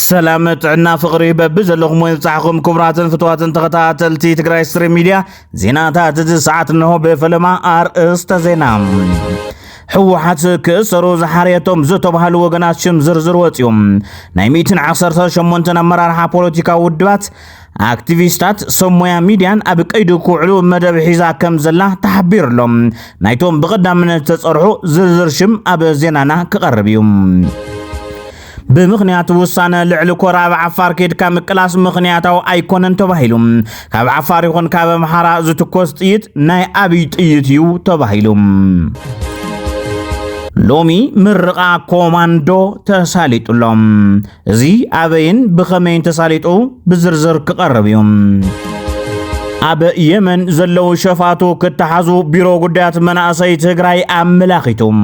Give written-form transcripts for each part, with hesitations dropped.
سلامت عنا فقري ببزلكم وينصحكم كبراتن فتواتن تغتاتلتي تግራይ ስትሪም ሚዲያ ዜናታት ሰዓት ነው በፈለማ አርእስተ ዜና ሕወሓት ክእሰሩ ዝሓርየቶም ዝተባሃሉ ወገናት ሽም ዝርዝር ወፂኦም ናይ 118 አመራርሓ ፖለቲካ ውድባት አክቲቪስታት ሰሞያ ሚዲያን ኣብ ቀይዲ ኩዕሉ መደብ ሒዛ ከም ዘላ ተሓቢርሎም ናይቶም ብቀዳምነት ተጸርሑ ዝርዝር ሽም ኣብ ዜናና ክቀርብ እዩ بمخنيات وصانا لعل كورا بعفار كيد كام كلاس مخنياتو ايكونن تباهيلوم كاب عفار يكون كاب محارا زتكوست ايت ناي ابيت ايتيو تباهيلوم لومي مرقا كوماندو تساليت لهم زي ابين بخمين تساليتو بزرزر كقربيوم اب يمن زلو شفاتو كتحازو بيرو قدات مناسي تግራይ املاخيتوم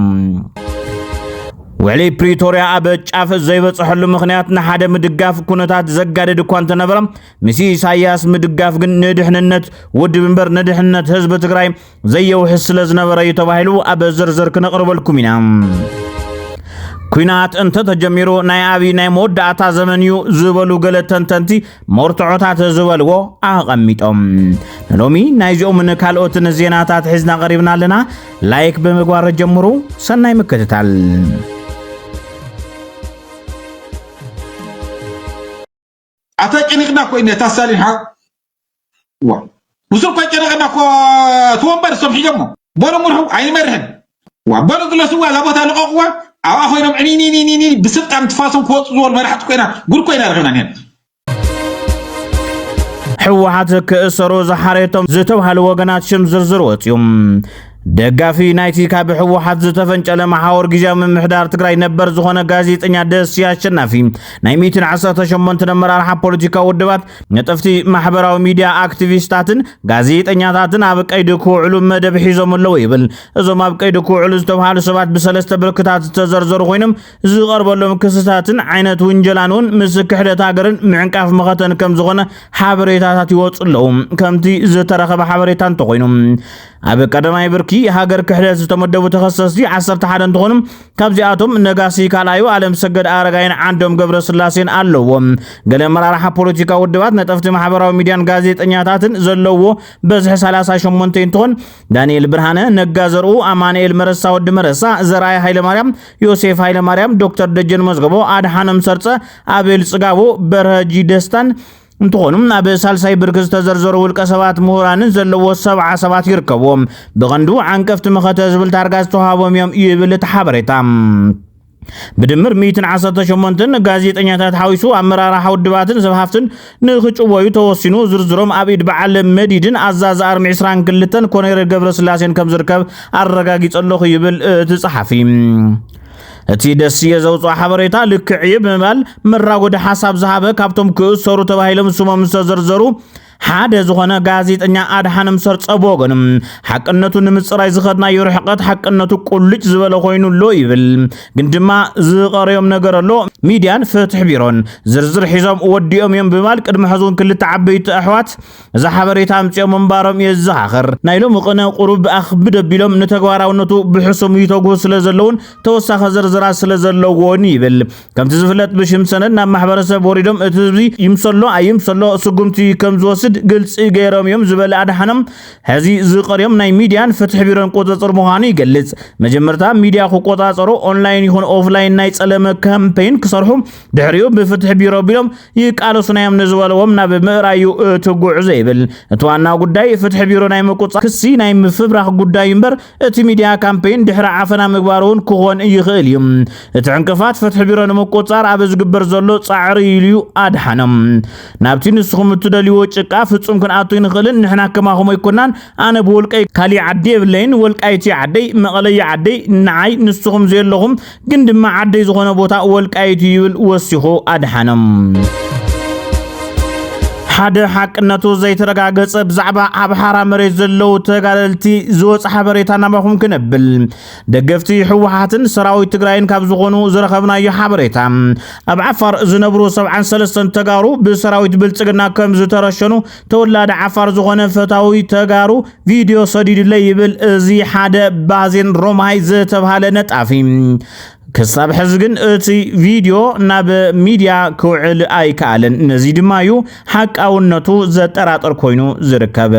وعلي بريتوريا أبد شاف زيبت حلو مخنيات نحدا مدقاف كونتات زقادة دكوان تنبرم مسي ساياس مدقاف ندحن النت ود بنبر ندحن النت هزب تقراي زيو حس لزنبر يتباهلو أبا زرزر كنقرب الكومينام كوينات انت تجميرو ناي ابي ناي مودعتا زمنيو زبلو غلتن تنتي مورتعوتات زبلو اغميطوم لومي نايجو من كالوت نزيناتات حزنا قريبنا لنا لايك بمغوار جمرو سناي مكتتال أتاكينينا كو إني تاسالين ها وا وصل كو كينينا كو تومبر سمحي جمو بولو مرحو عين مرهن وا بولو دلسوا لا بوتا لقوا أوا خوينم ني بصدق ام تفاصم كو زول مرحت كوينا غور كوينا رغنا نين حوحات كأسرو زحاريتم زتوهال وغنات شم زرزر وطيوم دغافي نايتي كاب حوحات زتفنچله محاور غيجام محدار تግራይ ነበር ዝኾነ ጋዜጠኛ ደስ ያሸናፊ ናይ 118 ነመራርሓ ፖለቲካ ውድባት ነጥፍቲ ማሕበራዊ ሚዲያ አክቲቪስታትን ጋዜጠኛታትን ኣብ ቀይዲ ኩዕሉ መደብ ሒዞም ኣለዉ ይብል እዞም ኣብ ቀይዲ ኩዕሉ ዝተባሃሉ ሰባት ብሰለስተ ብርክታት ተዘርዘሩ ኮይኖም ዝቀርበሎም ክስታትን ዓይነት ወንጀላኑን ምስ ክሕደት ሃገርን ምዕንቃፍ መኸተን ከም ዝኾነ ሓበሬታታት ይወጽለዉ ከምቲ ዝተረኸበ ሓበሬታን ተኮይኖም ኣብ ቀዳማይ ብርኪ ሃገር ክሕደት ዝተመደቡ ተኸሰስቲ 11 እንትኾኑ ካብዚኣቶም ነጋሲ ካላዩ ዓለም ሰገድ ኣረጋይን ዓንዶም ገብረ ስላሴን ኣለዎም ገለ መራርሓ ፖለቲካ ውድባት ነጥፍቲ ማሕበራዊ ሚድያን ጋዜጠኛታትን ዘለዎ በዝሒ 38 እንትኾን ዳንኤል ብርሃነ ነጋ ዘርኡ አማኑኤል መረሳ ወዲ መረሳ ዘራይ ሃይለማርያም ዮሴፍ ሃይለማርያም ዶክተር ደጀን መዝገቦ አድሃነም ሰርጸ አቤል ጽጋቦ በረጂ ደስታን እንተኾኑም ናብ ሳልሳይ ብርክዝ ተዘርዘሩ ውልቀ ሰባት ምሁራንን ዘለዎ 77 ይርከቦም ብቐንዱ ዓንቀፍቲ መኸተ ዝብል ታርጋ ዝተዋሃቦም እዮም ይብል ተሓበሬታ بدمر 118 ጋዜጠኛታት ሓዊሱ አመራርሓ ውድባትን ዘብሃፍትን ንኽጭወዩ ተወሲኑ ዝርዝሮም ኣብኢድ በዓል መዲድን ኣዛዝ ኣርሚ 22 ኮሎኔል ገብረ ስላሴን ከም ዝርከብ ኣረጋጊጸለኹ ይብል ተጻሓፊ እቲ ደስ የዘውጽ ሓበሬታ ልክዕ በማል መራጎድ ሓሳብ ዝሃበ ካብቶም ክእሰሩ ተባሂሎም ስሞም ዝተዘርዘሩ ሓደ ዝኾነ ጋዜጠኛ አድሃነም ሰርጸ ቦገንም ሓቅነቱ ንምጽራይ ዝኸድና ይርሕቀት ሓቅነቱ ቁልጭ ዝበለ ኮይኑ ሎ ይብል ግን ድማ ዝቀረዮም ነገር ኣሎ ሚድያን ፍትሕ ቢሮን ዝርዝር ሒዞም ወዲኦም እዮም በማል ቅድመ ሕዙን ክልተ ዓበይቲ ኣሕዋት ዝሓበሬታ ምጽኦም መንባሮም የዘኻኽር ናይሎም ቅነ ቁሩብ ኣኽብ ደቢሎም ንተግባራውነቱ ብሕሱም ይተጉ ስለዘለውን ተወሳኸ ዝርዝራ ስለዘለዎን ይብል ከምቲ ዝፍለጥ ብሽም ሰነድ ናብ ማሕበረሰብ ወሪዶም እቲ ይምሰሎ ኣይምሰሎ ስጉምቲ ከም ዝወስድ ግልጽ ገይሮም እዮም ዝበለ አድሃነም ሕዚ ዝቀርዮም ናይ ሚድያን ፍትሕ ቢሮን ቁጥጥር ምዃኑ ይገልጽ መጀመርታ ሚድያ ቁጥጥሩ ኦንላይን ይኹን ኦፍላይን ናይ ጸለመ ካምፔይን ክሰርሑ ድሕሪኡ ብፍትሕ ቢሮ ቢሎም ይቃለሱናዮም ንዝበለዎም ናብ ምዕራዩ ትጉዕዞ ይብል እቲ ዋና ጉዳይ ፍትሕ ቢሮ ናይ መቆጻር ክሲ ናይ ምፍብራኽ ጉዳይ እምበር እቲ ሚድያ ካምፔይን ድሕሪ ዓፈና ምግባሩን ክኾን ይኽእል እዩ እቲ ዕንቅፋት ፍትሕ ቢሮ ንመቆጻር ኣብ ዝግበር ዘሎ ጻዕሪ ኢልዩ አድሃነም ናብቲ ንስኹም እትደልይዎ ጭቃ ፍጹም ክንኣቱ ይንኽልን ንሕና ከማኹም ይኮናን ኣነ ብወልቀይ ካሊ ዓዲ የብለይን ወልቃይቲ ዓደይ መቐለይ ዓደይ ንዓይ ንስኹም ዘለኹም ግን ድማ ዓደይ ዝኾነ ቦታ ወልቃይቲ ይብል ወሲኹ አድሃነም ሓደ ሓቅነቱ ዘይተረጋገጸ ብዛዕባ ኣብ ሓራ መሬት ዘለው ተጋደልቲ ዝወጽ ሓበሬታ ናባኹም ክነብል ደገፍቲ ሕወሓትን ሰራዊት ትግራይን ካብ ዝኾኑ ዝረኸብናዮ ሓበሬታ ኣብ ዓፋር ዝነብሩ 73 ተጋሩ ብሰራዊት ብልጽግና ከም ዝተረሸኑ ተወላዲ ዓፋር ዝኾነ ፈታዊ ተጋሩ ቪድዮ ሰዲድለ ይብል እዚ ሓደ ባዜን ሮማይ ዝተባሃለ ነጣፊ ክሳብ ሕዚ ግን እቲ ቪድዮ ናብ ሚድያ ክውዕል ኣይከኣለን ነዚ ድማ እዩ ሓቃውነቱ ዘጠራጥር ኮይኑ ዝርከብ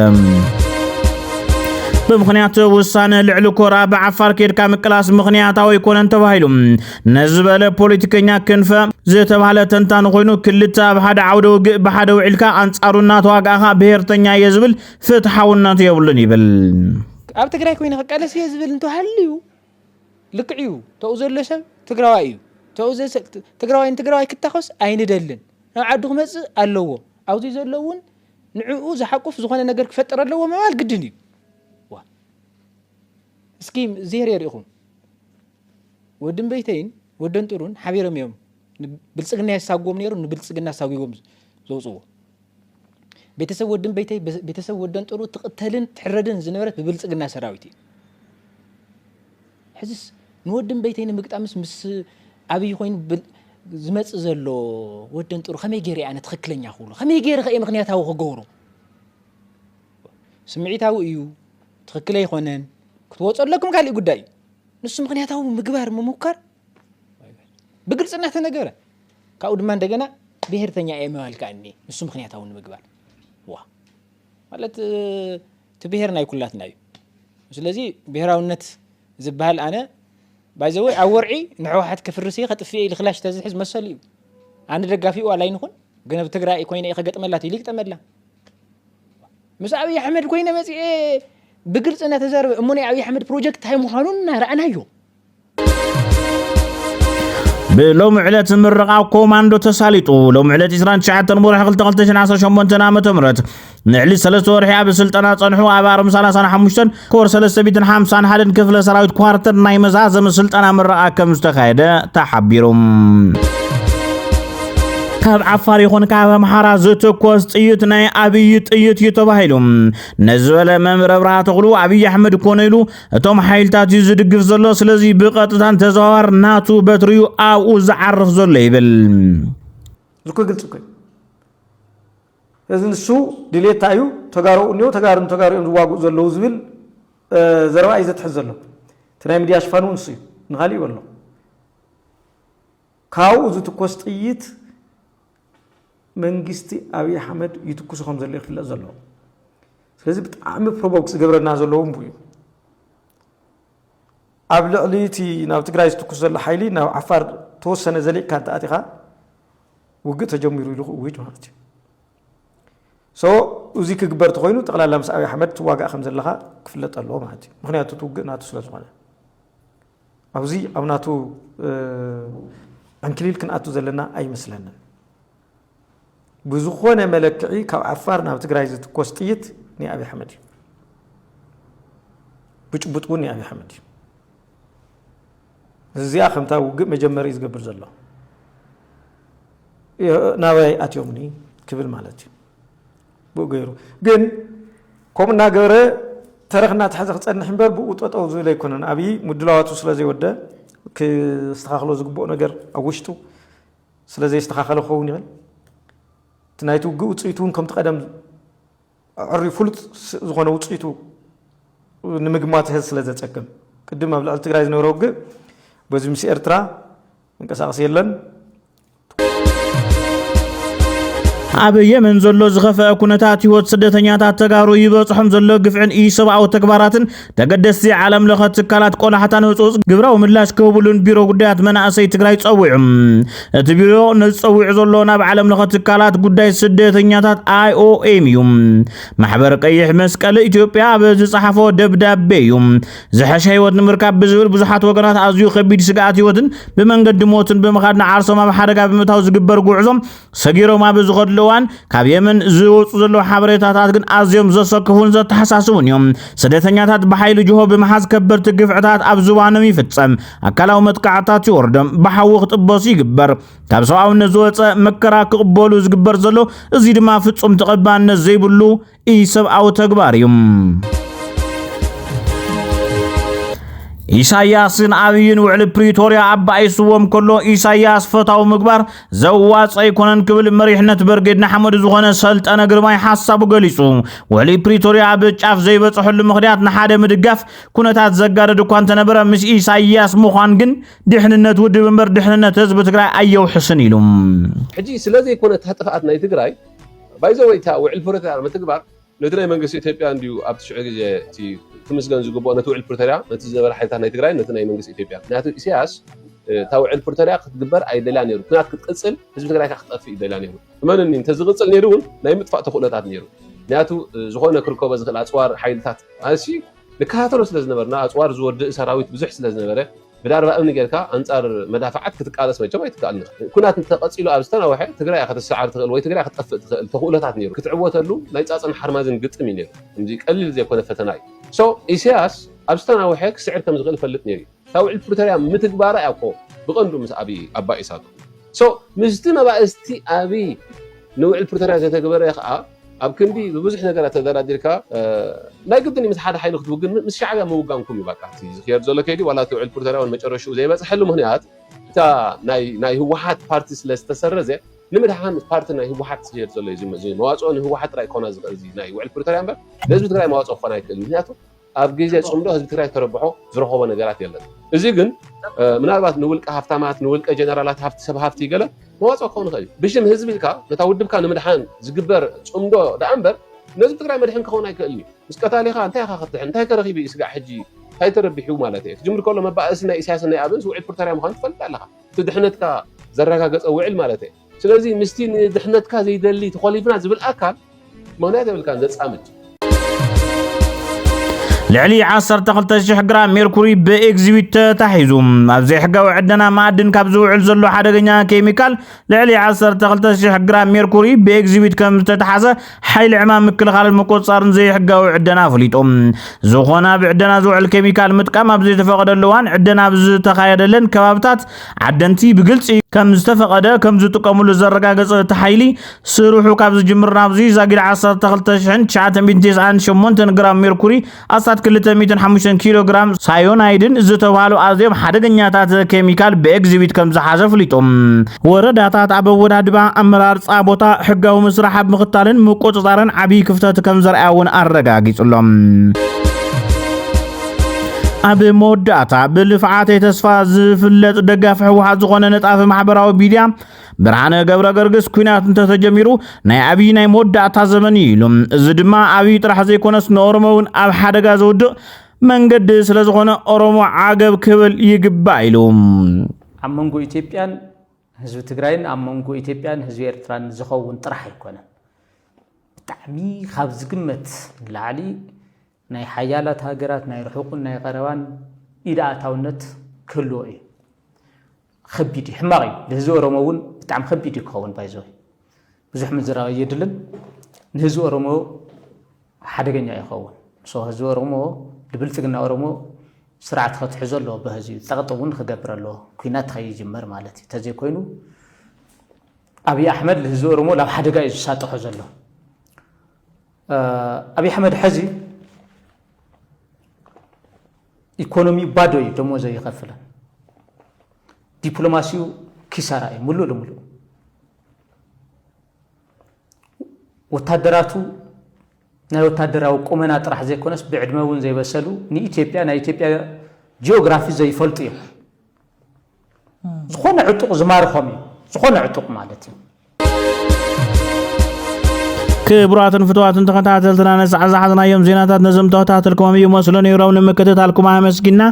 بمخنيات وسانة لعلكورا بعفار كير كامكلاس مخنياتاو يكونن تبايلو نزبله بوليتيكينيا كنفه زتباله تنتان خوينو كلتا بحد عودو بحدو علكا انصارونا تواغاها بهرتنيا يزبل فتحاونات يبلن يبل اب تግራይ ኮይነ ከቃለስ يزبل انتو حليو لقعيو توزل سب تግራዋይዩ تግራዋይ ክታخስ አይንደልን عدو خمص አለዎ አውዚ ዘለውን ንዑኡ زحقف ዝኾነ ነገር ክፈጠር አለዎ ማለት ግድን እዩ سكيم زير يريخون ودن بيتين ودن ترون حبيرم يوم بلصقنا يساقوم نيرو بلصقنا يساقوم زوصو بيتسو ودن بيتي بيتسو ودن ترو تقتلن تحردن زنبرت ببلصقنا سراويتي حسس نودن بيتين مقطامس مس ابي خوين زمص زلو ودن ترو خمي غيري انا تخكلنيا خولو خمي غيري خي مخنياتاو خغورو سمعيتاو ايو تخكلي يخونن كتوصل لكم قال لي قداي نص مخنياتاو مغبار ممكر بقلصنا تنغره كاو دما እንደገና ብሄርተኛ አይማል ካኒ نص مخنياتاو مغبار وا ማለት ትብሄርና ይኩላት ናይ ስለዚህ ብሄራውነት ዝባል አነ ባይዘው አወርዒ ንሕዋሓት ከፍርሲ ከጥፊ ኢልክላሽ ተዝሕዝ መሰል እዩ አንድ ደጋፊው አላይ ንኹን ግን በትግራይ ኮይነ ይኸገጥመላት ይልቅጠመላ مسعود احمد ኮይነ መጽኤ بقلصنا تزارب اموني ابي احمد بروجكت هاي مخانونا رأنايو بلو معلت مرقا كوماندو تساليطو لو معلت 29 مرح 2018 عام تمرت نعلي 3 ورحي بسلطنا صنحو ابارم 35 كور 350 حدن كفله سراويت كوارتر ناي مزازم سلطنا مرقا كم استخايده تحبيرم كاب عفار يكون كاب محارا زتكوس طيت ناي ابي طيت يتبايلو نزول ممر برات غلو ابي احمد كونيلو اتوم حيلتات يزدغف زلو سلازي بقطتان تزوار ناتو بتريو او زعرف زلو يبل زكو قلت كوي اذن سو ديليتايو تغارو نيو تغارو واغو زلو زبل زروا ايزت حزلو تناي ميديا شفانو نسي نغالي والله كاو زتكوس طيت منغستي ابي احمد يتكسخم زل يخل زلو ስለዚህ በጣም ፕሮቦክስ ገብረና ዘለውም ቡዩ አብለዕሊቲ ናብ ትግራይ ዝተኩስ ዘለ ሓይሊ ናብ ዓፋር ተወሰነ ዘሊቅ ካንተ አቲኻ ውግእ ተጀሚሩ ይልኹ ወይ ማለት ሶ እዚ ክግበር ተኮይኑ ጠቅላላ ምስ አብይ አሕመድ ትዋጋእ ከም ዘለኻ ክፍለጥ ኣለዎ ማለት ምክንያቱ ትውግእ ናቱ ስለ ዝኾነ ኣብዚ ኣብናቱ አንክሊል ክንኣቱ ዘለና ኣይመስለንን بزخون ملكعي كاو عفار ناب تግራይ ዝትኮስ ጥይት ኒ አብይ አሕመድ ብጭብጥውን ኒ አብይ አሕመድ እዚያ ከምታ ውግእ መጀመሪ ዝገብር ዘሎ ናባይ አትዮምኒ ክብል ማለት ብገይሩ ግን ኮምና ገረ ተረኽና ተሓዘ ክጸንሕ እምበር ብኡጠጠው ዝብል ኣይኮነን አብይ ሙድላዋቱ ስለዘይወደ ክስተኻኽሎ ዝግብኦ ነገር ኣብ ውሽጡ ስለዘይስተኻኸለ ክኸውን ይኽእል تنايتو وصيتون كم تقدم عري فلط زغونه وصيتو نمغمات هز ስለዘጸቀም ቅድም አብላ ትግራይ ዝነበረው በዚህ ምስ ኤርትራ እንቀሳቀስ የለን ኣብ የመን ዘሎ ዝኸፈአ ኩነታት ህይወት ስደተኛታት ተጋሩ ይበጽሖም ዘሎ ግፍዕን ኢሰብአዊ ተግባራትን ተገደስቲ ዓለም ለኸ ትካላት ቆላሕታን ህጹጽ ግብራው ምላሽ ክህቡሉን ቢሮ ጉዳያት መናእሰይ ትግራይ ጸዊዑም እቲ ቢሮ ንጸዊዕ ዘሎ ናብ ዓለም ለኸ ትካላት ጉዳይ ስደተኛታት IOM እዩ ማሕበር ቀይሕ መስቀል ኢትዮጵያ በዝጻሕፎ ደብዳቤ እዩ ዝሐሸ ህይወት ንምርካብ ብዝብል ብዙሓት ወገናት ኣዝዩ ከቢድ ስጋኣት ህይወትን ብመንገዲ ሞትን ብምኻድና ዓርሶም ኣብ ሓደጋ ብምታው ዝግበር ጉዕዞም ሰጊሮም ኣብ ዝኸድሉ ካብ የመን ዝወጹ ዘሎ ሓበሬታታት ግን ኣዝዮም ዘሰክፉን ዘተሓሳስቡን እዮም ስደተኛታት በኃይል ጆሆ በመሓዝ ከበርት ግፍዕታት ኣብ ዝባኖም ይፍጸም ኣካላዊ መጥቃዕታት ይወርዶም በሓዊ ክጥበሱ ይግበር ካብ ሰብኣውነት ዝወፀ መከራ ክቕበሉ ዝግበር ዘሎ እዚ ድማ ፍጹም ተቐባልነት ዘይብሉ ኢሰብኣዊ ተግባር እዩ ኢሳያስን አብይን ውዕል ፕሪቶሪያ አባይስዎም ከሎ ኢሳያስ ፈታው ምግባር ዘዋጽ አይኮነን ክብል መሪሕነት በርጌድና ሐመድ ዝኾነ ሰልጠነ ግርማይ ሐሳቡ ገሊጹ ውዕል ፕሪቶሪያ በጫፍ ዘይበጽሕሉ ምኽንያት ንሓደ ምድጋፍ ኩነታት ዘጋደድ እኳ እንተነበረ ምስ ኢሳያስ ምዃን ግን ድሕንነት ውድብ እምበር ድሕንነት ህዝቢ ትግራይ ኣየውሕስን ኢሉ ሕጂ ስለዚ ይኮነ ተጥፋኣት ናይ ትግራይ ባይዘው ወይታ ውዕል ፕሪቶሪያ ምትግባር ንድናይ መንግስቲ ኢትዮጵያ እንዲሁ ኣብ ትሽዑ ግዜ እቲ ትምስገን ዝግብኦ ነቲ ውዕል ፕሪቶሪያ ነቲ ዝነበረ ሓይልታት ናይ ትግራይ ነቲ ናይ መንግስቲ ኢትዮጵያ ምክንያቱ ኢሳያስ እታ ውዕል ፕሪቶሪያ ክትግበር ኣይደልያ ነይሩ ኩናት ክትቅፅል ህዝቢ ትግራይ ክትጠፍእ ይደልያ ነይሩ እመንኒ እንተዝቕፅል ነይሩ እውን ናይ ምጥፋእ ተኽእሎታት ነይሩ ምክንያቱ ዝኾነ ክርከቦ ዝኽእል ኣፅዋር ሓይልታት ኣሲ ንከታተሎ ስለ ዝነበርና ኣፅዋር ዝወድእ ሰራዊት ብዙሕ ስለ ዝነበረ ብዳርባ እምኒ ጌርካ ኣንጻር መዳፍዓት ክትቃለስ መቸም ኣይትከኣልን ኩናት እንተቐፂሉ ኣብ ዝተናውሐ ትግራይ ክትሰዓር ትኽእል ወይ ትግራይ ክትጠፍእ ትኽእል ተኽእሎታት ነይሩ ክትዕወተሉ ናይ ፃፅን ሓርማዝን ግጥም እዩ ነይሩ እንጂ ቀሊል ዘይኮነ ፈተና እዩ ሶ ኢሳያስ ኣብ ዝተናውሐ ክስዕር ከም ዝኽእል ፈልጥ ነይሩ ካብ ውዕል ፕሪቶሪያ ምትግባራ ያውቆ ብቐንዱ ምስ ኣባይ ኢሳቱ ሶ ምስቲ መባእስቲ ኣብይ ንውዕል ፕሪቶሪያ ዘተግበረ ከዓ ኣብ ክንዲ ብብዙሕ ነገራት ተደራዲርካ ናይ ግድን ምስ ሓደ ሓይሊ ክትውግን ምስ ሻዕብያ ምውጋንኩም ይባቃ ዝኽየድ ዘሎ ከይዲ ዋላ ውዕል ፕሪቶሪያ መጨረሻኡ ዘይበፅሐሉ ምክንያት እታ ናይ ህወሓት ፓርቲ ስለዝተሰረዘ ንምድሓን ፓርቲ ናይ ህወሓት ዝኽየድ ዘሎ እዩ መዋፅኦ ንህወሓት ጥራይ ኮና ዝኽእል እዚ ናይ ውዕል ፕሪቶሪያ እምበር ህዝቢ ትግራይ መዋፅኦ ክኾን ኣይክእል ምክንያቱ ኣብ ግዜ ፅምዶ ህዝቢ ትግራይ ተረብሖ ዝረኸቦ ነገራት የለን እዚ ግን ምናልባት ንውልቀ ሃፍታማት ንውልቀ ጀነራላት ሃፍቲ ሰብ ሃፍቲ ይገለ መዋፅኦ ክኸውን ይኽእል ብሽም ህዝቢ ኢልካ ነታ ውድብካ ንምድሓን ዝግበር ፅምዶ ዳኣ እምበር ነህዝቢ ትግራይ መድሕን ክኸውን ኣይክእልን እዩ ምስ ቀታሊኻ እንታይ ኢኻ ክትድሕን እንታይ ተረኺቡ ስጋዕ ሕጂ እንታይ ተረቢሑ ማለት እዩ ክጅምር ከሎ መባእሲ ናይ ኢሳያስን ናይ ኣብንስ ውዕል ፕሪቶሪያ ምዃኑ ትፈልጥ ኣለኻ እቲ ድሕነትካ ዘረጋገፀ ውዕል ማለት እዩ ስለዚ ምስቲ ንድሕነትካ ዘይደሊ ተኸሊፍና ዝብል ኣካል ምክንያት የብልካ ዘፃምድ ልዕሊ 12,000 ግራም ሜርኩሪ በኤግዚቢት ተታሒዙ ኣብ ዘይሕጋዊ ዕደና ማዕድን ካብ ዝውዕል ዘሎ ሓደገኛ ኬሚካል ልዕሊ 12,000 ግራም ሜርኩሪ በኤግዚቢት ከም ዝተታሓዘ ሓይሊ ዕማም ምክልኻልን መቆፃርን ዘይሕጋዊ ዕደና ኣፍሊጦም ዝኾነ ብዕደና ዝውዕል ኬሚካል ምጥቃም ኣብ ዘይተፈቐደሉ እዋን ዕደና ብዝተኻየደለን ከባብታት ዓደንቲ ብግልፂ ከም ዝተፈቐደ ከም ዝጥቀሙሉ ዘረጋገፀ እቲ ሓይሊ ስሩሑ ካብ ዝጅምር ናብዚ ዛጊድ 12,998 ግራም ሜርኩሪ 205 ኪሎ ግራም ሳዮናይድን ዝተባሃሉ ኣዝዮም ሓደገኛታት ኬሚካል በኤግዚቢት ከም ዝሓዘ ፍሊጦም ወረዳታት ኣብ ወዳድባ ኣመራርፃ ቦታ ሕጋዊ መስራሕ ኣብ ምኽታልን ምቁፅፃርን ዓብዪ ክፍተት ከም ዘርኣያ እውን ኣረጋጊጹሎም ኣብ መወዳእታ ብልፍዓት ተስፋ ዝፍለጥ ደጋፊ ህወሓት ዝኾነ ነጣፊ ማሕበራዊ ሚድያ ብርሃነ ገብረ ገርግስ ኩናት እንተተጀሚሩ ናይ ኣብይ ናይ መወዳእታ ዘመን ኢሉ እዚ ድማ ኣብይ ጥራሕ ዘይኮነስ ንኦሮሞ እውን ኣብ ሓደጋ ዘውድቕ መንገዲ ስለ ዝኾነ ኦሮሞ ዓገብ ክብል ይግባእ ኢሉ ኣብ መንጎ ኢትዮጵያን ህዝቢ ትግራይን ኣብ መንጎ ኢትዮጵያን ህዝቢ ኤርትራን ዝኸውን ጥራሕ ኣይኮነን ብጣዕሚ ካብ ዝግመት ላዕሊ ናይ ሓያላት ሃገራት ናይ ርሑቕን ናይ ቀረባን ኢዳኣታውነት ክህልዎ እዩ ከቢድ ሕማቕ እዩ ንህዝቢ ኦሮሞ እውን ብጣዕሚ ከቢድ ክኸውን ባይዘው ብዙሕ ምዝራብ የድልን ንህዝቢ ኦሮሞ ሓደገኛ ይኸውን ሶ ህዝቢ ኦሮሞ ብልጽግና ኦሮሞ ስርዓት ክትሕዞ ኣለዎ በህዝቢ ፀቕጥ እውን ክገብር ኣለዎ ኩናት ከይጅመር ማለት እዩ ተዘይ ኮይኑ ኣብይ ኣሕመድ ንህዝቢ ኦሮሞ ናብ ሓደጋ እዩ ዝሳጥሖ ዘሎ ኣብይ ኣሕመድ ሕዚ ኢኮኖሚ ባዶ እዩ ደሞዝ ይኸፍለን ዲፕሎማሲው ኪሳራ እዩ ሙሉእ ለሙሉእ ወታደራቱ ናይ ወታደራዊ ቁመና ጥራሕ ዘይኮነስ ብዕድመ እውን ዘይበሰሉ ንኢትዮጵያ ናይ ኢትዮጵያ ጂኦግራፊ ዘይፈልጡ እዮም ዝኾነ ዕጡቕ ዝማርኾም እዩ ዝኾነ ዕጡቕ ማለት እዩ ክቡራትን ፍትዋትን ተኸታተልትና ነሳዕ ዝሓዝናዮም ዜናታት ነዞም ተኸታተልኩም ይመስሉ ነይሮም ንምክትታልኩም ኣመስጊና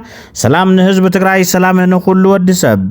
ሰላም ንህዝቢ ትግራይ ሰላም ንኹሉ ወዲ ሰብ